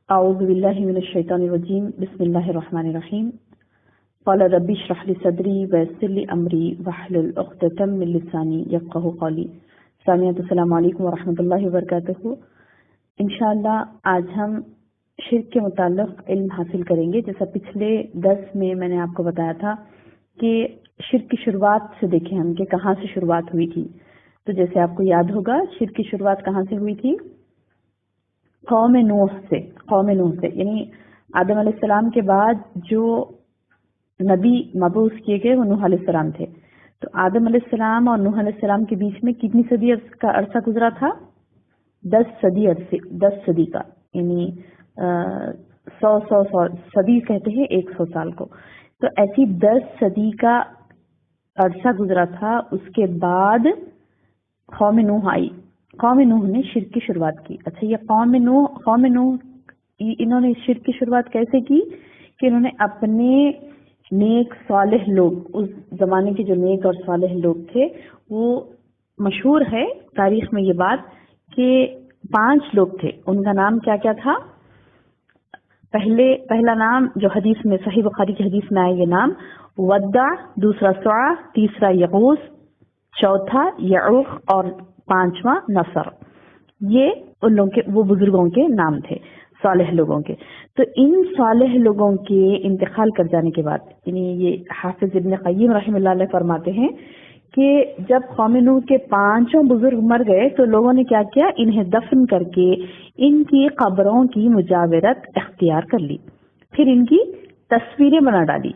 اعوذ باللہ من الشیطان الرجیم بسم اللہ الرحمن الرحیم قال رب اشرح لي صدری ویسر لي امری واحلل عقدۃ من لسانی یفقہوا قولی. سامعین السلام علیکم ورحمۃ اللہ وبرکاتہ. انشاءاللہ آج ہم شرک کے متعلق علم حاصل کریں گے. جیسا پچھلے درس میں نے آپ کو بتایا تھا کہ شرک کی شروعات سے دیکھیں ہم کہ کہاں سے شروعات ہوئی تھی. تو جیسے آپ کو یاد ہوگا شرک کی شروعات کہاں سے ہوئی تھی؟ قوم نوح سے یعنی آدم علیہ السلام کے بعد جو نبی مبعوث کیے گئے وہ نوح علیہ السلام تھے. تو آدم علیہ السلام اور نوح علیہ السلام کے بیچ میں کتنی صدی کا عرصہ گزرا تھا؟ 10 صدی کا، یعنی 100 صدی کہتے ہیں 100 سال کو. تو ایسی 10 صدی کا عرصہ گزرا تھا. اس کے بعد قوم نوح آئی. قوم نوح نے شرک کی شروعات کی. اچھا، یہ قوم نوح انہوں نے شرک کی شروعات کیسے کی کہ انہوں نے اپنے نیک صالح لوگ، اس زمانے کے جو نیک اور صالح لوگ تھے، وہ مشہور ہے تاریخ میں یہ بات کہ 5 لوگ تھے. ان کا نام کیا کیا تھا؟ پہلا نام جو حدیث میں صحیح بخاری کی حدیث میں آئے یہ نام ودع، دوسرا سعا، تیسرا یغوث، چوتھا یعوق اور 5واں نصر. یہ ان لوگوں کے وہ بزرگوں کے نام تھے، صالح لوگوں کے. تو ان صالح لوگوں کے انتقال کر جانے کے بعد، یعنی یہ حافظ ابن قیم رحمہ اللہ علیہ فرماتے ہیں کہ جب قوم نوح کے 5 بزرگ مر گئے تو لوگوں نے کیا کیا؟ انہیں دفن کر کے ان کی قبروں کی مجاورت اختیار کر لی. پھر ان کی تصویریں بنا ڈالی.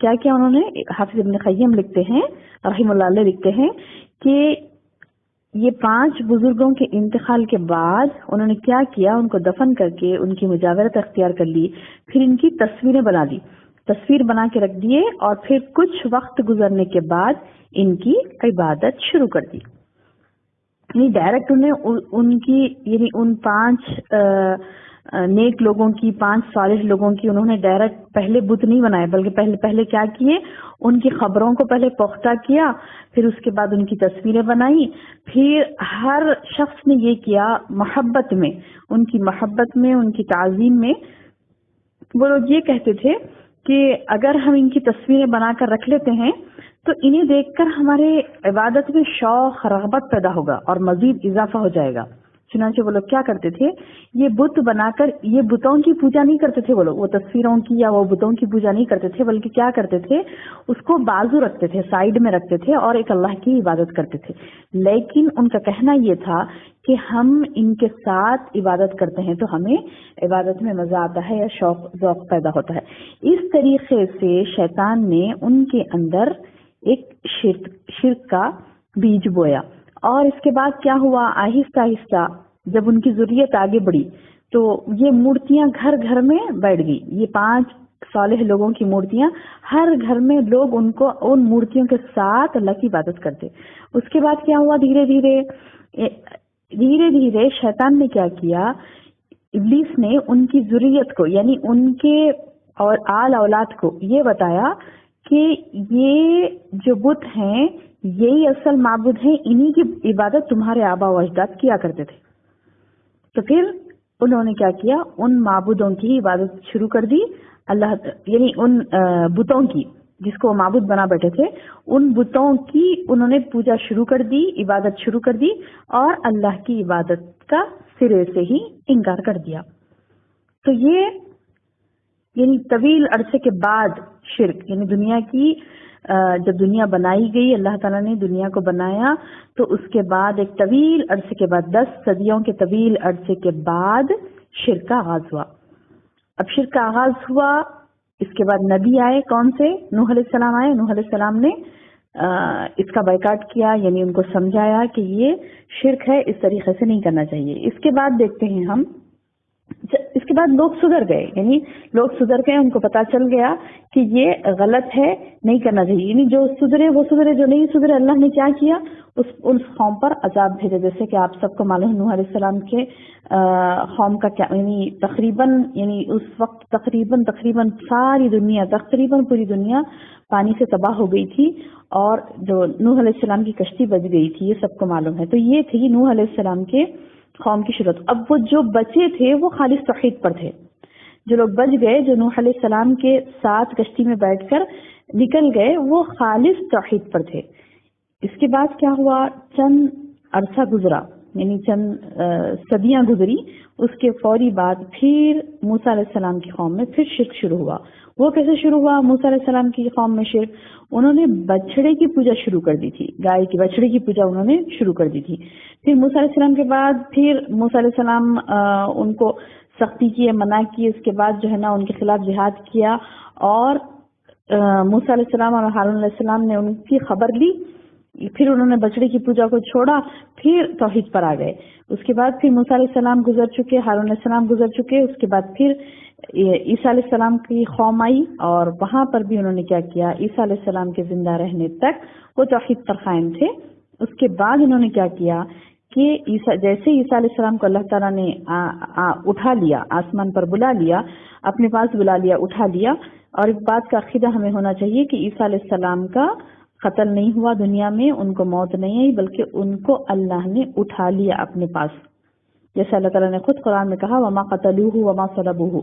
کیا کیا انہوں نے؟ حافظ ابن قیم لکھتے ہیں رحمہ اللہ علیہ لکھتے ہیں کہ یہ 5 بزرگوں کے انتقال کے بعد انہوں نے کیا کیا؟ ان کو دفن کر کے ان کی مجاورت اختیار کر لی. پھر ان کی تصویریں بنا لی، تصویر بنا کے رکھ دیے، اور پھر کچھ وقت گزرنے کے بعد ان کی عبادت شروع کر دی. یعنی ڈائریکٹ انہیں ان کی، یعنی ان 5 نیک لوگوں کی، 5 صالح لوگوں کی انہوں نے ڈائریکٹ پہلے بت نہیں بنائے، بلکہ پہلے کیا کیے؟ ان کی خبروں کو پہلے پختہ کیا، پھر اس کے بعد ان کی تصویریں بنائی. پھر ہر شخص نے یہ کیا محبت میں، ان کی محبت میں، ان کی تعظیم میں. وہ لوگ یہ کہتے تھے کہ اگر ہم ان کی تصویریں بنا کر رکھ لیتے ہیں تو انہیں دیکھ کر ہمارے عبادت میں شوق، رغبت پیدا ہوگا اور مزید اضافہ ہو جائے گا. چنانچہ وہ لوگ کیا کرتے تھے؟ یہ بت بنا کر، یہ بتوں کی پوجا نہیں کرتے تھے، وہ تصویروں کی یا وہ بتوں کی پوجا نہیں کرتے تھے، بلکہ کیا کرتے تھے؟ اس کو بازو رکھتے تھے، سائیڈ میں رکھتے تھے اور ایک اللہ کی عبادت کرتے تھے. لیکن ان کا کہنا یہ تھا کہ ہم ان کے ساتھ عبادت کرتے ہیں تو ہمیں عبادت میں مزہ آتا ہے یا ذوق پیدا ہوتا ہے. اس طریقے سے شیطان نے ان کے اندر ایک شرک کا بیج بویا. اور اس کے بعد کیا ہوا؟ آہستہ آہستہ جب ان کی ذریت آگے بڑھی تو یہ مورتیاں گھر گھر میں بیٹھ گئی. یہ 5 صالح لوگوں کی مورتیاں، ہر گھر میں لوگ ان مورتیوں کے ساتھ اللہ کی عبادت کرتے. اس کے بعد کیا ہوا؟ دھیرے دھیرے شیطان نے کیا کیا؟ ابلیس نے ان کی ذریت کو، یعنی ان کے اور آل اولاد کو یہ بتایا کہ یہ جو بت ہیں یہی اصل معبود ہیں، انہی کی عبادت تمہارے آبا و اجداد کیا کرتے تھے. تو پھر انہوں نے کیا کیا؟ ان معبودوں کی عبادت شروع کر دی. اللہ، یعنی ان بتوں کی جس کو وہ معبود بنا بیٹھے تھے، ان بتوں کی انہوں نے پوجا شروع کر دی، عبادت شروع کر دی، اور اللہ کی عبادت کا سرے سے ہی انکار کر دیا. تو یہ یعنی طویل عرصے کے بعد شرک، یعنی دنیا کی جب دنیا بنائی گئی، اللہ تعالیٰ نے دنیا کو بنایا تو اس کے بعد ایک طویل عرصے کے بعد، 10 صدیوں کے طویل عرصے کے بعد شرک کا آغاز ہوا. اب شرک کا آغاز ہوا، اس کے بعد نبی آئے. کون سے؟ نوح علیہ السلام آئے. نوح علیہ السلام نے اس کا بائیکاٹ کیا، یعنی ان کو سمجھایا کہ یہ شرک ہے، اس طریقے سے نہیں کرنا چاہیے. اس کے بعد دیکھتے ہیں ہم، اس کے بعد لوگ سدھر گئے، یعنی لوگ سدھر گئے، ان کو پتا چل گیا کہ یہ غلط ہے، نہیں کرنا چاہیے. یعنی جو سدھرے وہ سدھرے، جو نہیں سدھرے اللہ نے کیا کیا؟ اس قوم پر عذاب بھیجا. جیسے کہ آپ سب کو معلوم ہے نوح علیہ السلام کے قوم کا کیا، یعنی تقریباً اس وقت تقریباً ساری دنیا، تقریباً پوری دنیا پانی سے تباہ ہو گئی تھی، اور جو نوح علیہ السلام کی کشتی بج گئی تھی، یہ سب کو معلوم ہے. تو یہ تھی نوح علیہ السلام کے قوم کی شروعات. اب وہ جو بچے تھے وہ خالص توحید پر تھے. جو لوگ بچ گئے، جو نوح علیہ السلام کے ساتھ کشتی میں بیٹھ کر نکل گئے، وہ خالص توحید پر تھے. اس کے بعد کیا ہوا، چند عرصہ گزرا، یعنی چند صدیاں گزری. اس کے فوری بعد پھر موسیٰ علیہ السلام کی قوم میں پھر شرک شروع ہوا. وہ کیسے شروع ہوا؟ موسیٰ علیہ السلام کی قوم میں شرک، انہوں نے بچڑے کی پوجا شروع کر دی تھی، گائے کی بچڑے کی پوجا انہوں نے شروع کر دی تھی. پھر موسیٰ علیہ السلام کے بعد پھر موسیٰ علیہ السلام ان کو سختی کی، منع کی. اس کے بعد جو ہے نا ان کے خلاف جہاد کیا، اور موسیٰ علیہ السلام اور ہارون علیہ السلام نے ان کی خبر لی. پھر انہوں نے بچڑے کی پوجا کو چھوڑا، پھر توحید پر آ گئے. اس کے بعد پھر موسیٰ علیہ السلام گزر چکے، ہارون علیہ السلام گزر چکے. اس کے بعد پھر عیسیٰ علیہ السلام کی قوم آئی، اور وہاں پر بھی انہوں نے کیا کیا، عیسیٰ علیہ السلام کے زندہ رہنے تک وہ توحید پر قائم تھے. اس کے بعد انہوں نے کیا کیا کہ جیسے عیسیٰ علیہ السلام کو اللہ تعالیٰ نے اٹھا لیا، آسمان پر بلا لیا، اپنے پاس بلا لیا، اٹھا لیا. اور ایک بات کا عقیدہ ہمیں ہونا چاہیے کہ عیسیٰ علیہ السلام کا قتل نہیں ہوا دنیا میں، ان کو موت نہیں آئی، بلکہ ان کو اللہ نے اٹھا لیا اپنے پاس. جیسے اللہ تعالیٰ نے خود قرآن میں کہا وما قتلوہ وما صلبوہ،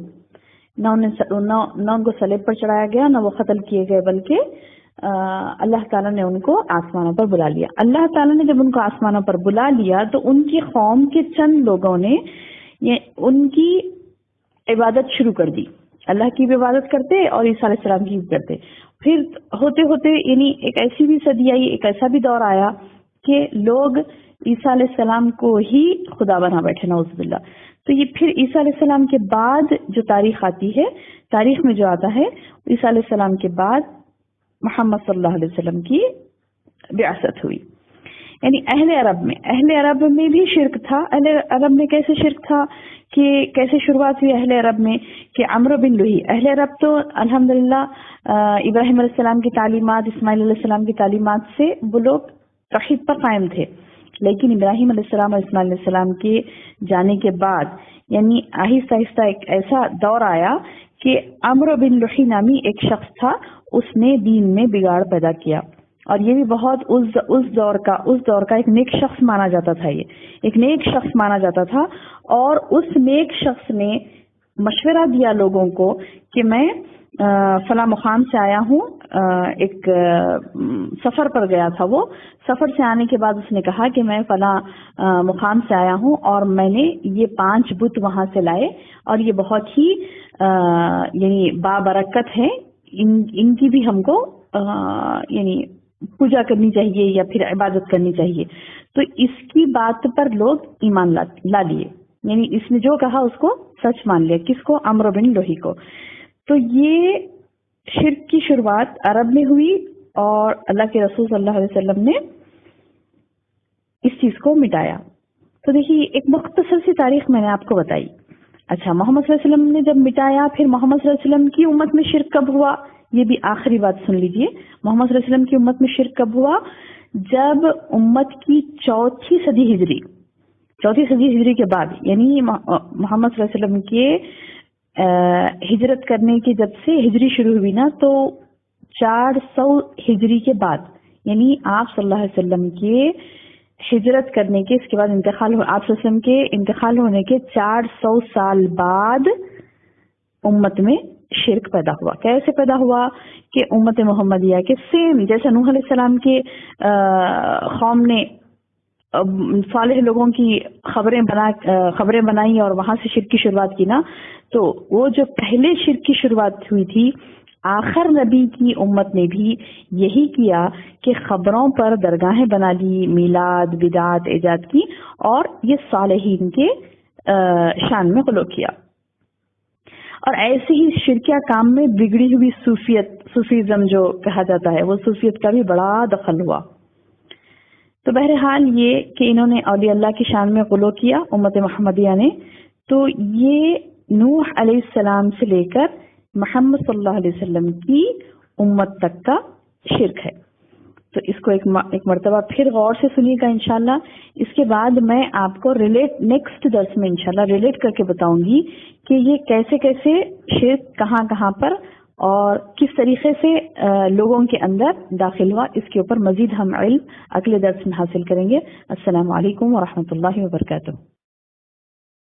نہ ان کو صلیب پر چڑھایا گیا، نہ وہ قتل کیے گئے، بلکہ اللہ تعالیٰ نے ان کو آسمانوں پر بلا لیا. اللہ تعالیٰ نے جب ان کو آسمانوں پر بلا لیا تو ان کی قوم کے چند لوگوں نے ان کی عبادت شروع کر دی. اللہ کی بھی عبادت کرتے اور عیسیٰ علیہ السلام کی بھی کرتے. پھر ہوتے ہوتے یعنی ایک ایسی بھی صدی آئی، ایک ایسا بھی دور آیا کہ لوگ عیسیٰ علیہ السلام کو ہی خدا بنا بیٹھے، نعوذ باللہ. تو یہ پھر عیسیٰ علیہ السلام کے بعد جو تاریخ آتی ہے، تاریخ میں جو آتا ہے، عیسیٰ علیہ السلام کے بعد محمد صلی اللہ علیہ وسلم کی بعثت ہوئی. یعنی اہل عرب میں بھی شرک تھا. اہل عرب میں کیسے شرک تھا کہ کیسے شروعات ہوئی اہل عرب میں کہ عمرو بن لوہی. اہل عرب تو الحمدللہ ابراہیم علیہ السلام کی تعلیمات، اسماعیل علیہ السلام کی تعلیمات سے وہ لوگ توحید پر قائم تھے. لیکن ابراہیم علیہ السلام اور اسماعیل علیہ السلام کے جانے کے بعد یعنی آہستہ آہستہ ایک ایسا دور آیا کہ عمرو بن لوہی نامی ایک شخص تھا، اس نے دین میں بگاڑ پیدا کیا. اور یہ بھی بہت اس دور کا ایک نیک شخص مانا جاتا تھا. یہ ایک نیک شخص مانا جاتا تھا، اور اس نیک شخص نے مشورہ دیا لوگوں کو کہ میں فلاں مقام سے آیا ہوں. ایک سفر پر گیا تھا، وہ سفر سے آنے کے بعد اس نے کہا کہ میں فلاں مقام سے آیا ہوں اور میں نے یہ 5 بت وہاں سے لائے، اور یہ بہت ہی یعنی بابرکت ہے، ان کی بھی ہم کو یعنی پوجا کرنی چاہیے یا پھر عبادت کرنی چاہیے. تو اس کی بات پر لوگ ایمان لا لیے، یعنی اس نے جو کہا اس کو سچ مان لیا. کس کو؟ عمرو بن لوہی کو. تو یہ شرک کی شروعات عرب میں ہوئی، اور اللہ کے رسول صلی اللہ علیہ وسلم نے اس چیز کو مٹایا. تو دیکھیے ایک مختصر سی تاریخ میں نے آپ کو بتائی. اچھا، محمد صلی اللہ علیہ وسلم نے جب مٹایا، پھر محمد صلی اللہ علیہ وسلم کی امت میں شرک کب ہوا؟ یہ بھی آخری بات سن لیجئے. محمد صلی اللہ علیہ وسلم کی امت میں شرک کب ہوا؟ جب امت کی 4 صدی ہجری کے بعد، یعنی محمد صلی اللہ علیہ وسلم کے ہجرت کرنے کی جب سے ہجری شروع ہوئی نا، تو 400 ہجری کے بعد، یعنی آپ صلی اللہ علیہ وسلم کے ہجرت کرنے کے اس کے بعد آپ صلی اللہ علیہ وسلم کے انتقال ہونے کے 400 سال بعد امت میں شرک پیدا ہوا. کیسے پیدا ہوا کہ امت محمدیہ کے سیم جیسے نوح علیہ السلام کے قوم نے صالح لوگوں کی خبریں بنائی اور وہاں سے شرک کی شروعات کی نا، تو وہ جو پہلے شرک کی شروعات ہوئی تھی، آخر نبی کی امت نے بھی یہی کیا کہ خبروں پر درگاہیں بنا لی، میلاد، بدعات ایجاد کی، اور یہ صالحین کے شان میں غلو کیا. اور ایسے ہی شرکیہ کام میں بگڑی ہوئی صوفیزم جو کہا جاتا ہے، وہ صوفیت کا بھی بڑا دخل ہوا. تو بہرحال یہ کہ انہوں نے اولیاء اللہ کی شان میں غلو کیا امت محمدیہ نے. تو یہ نوح علیہ السلام سے لے کر محمد صلی اللہ علیہ وسلم کی امت تک کا شرک ہے. تو اس کو ایک مرتبہ پھر غور سے سنیے گا انشاءاللہ. اس کے بعد میں آپ کو نیکسٹ درس میں انشاءاللہ ریلیٹ کر کے بتاؤں گی کہ یہ کیسے کیسے شرک کہاں پر اور کس طریقے سے لوگوں کے اندر داخل ہوا. اس کے اوپر مزید ہم علم اگلے درس میں حاصل کریں گے. السلام علیکم ورحمۃ اللہ وبرکاتہ.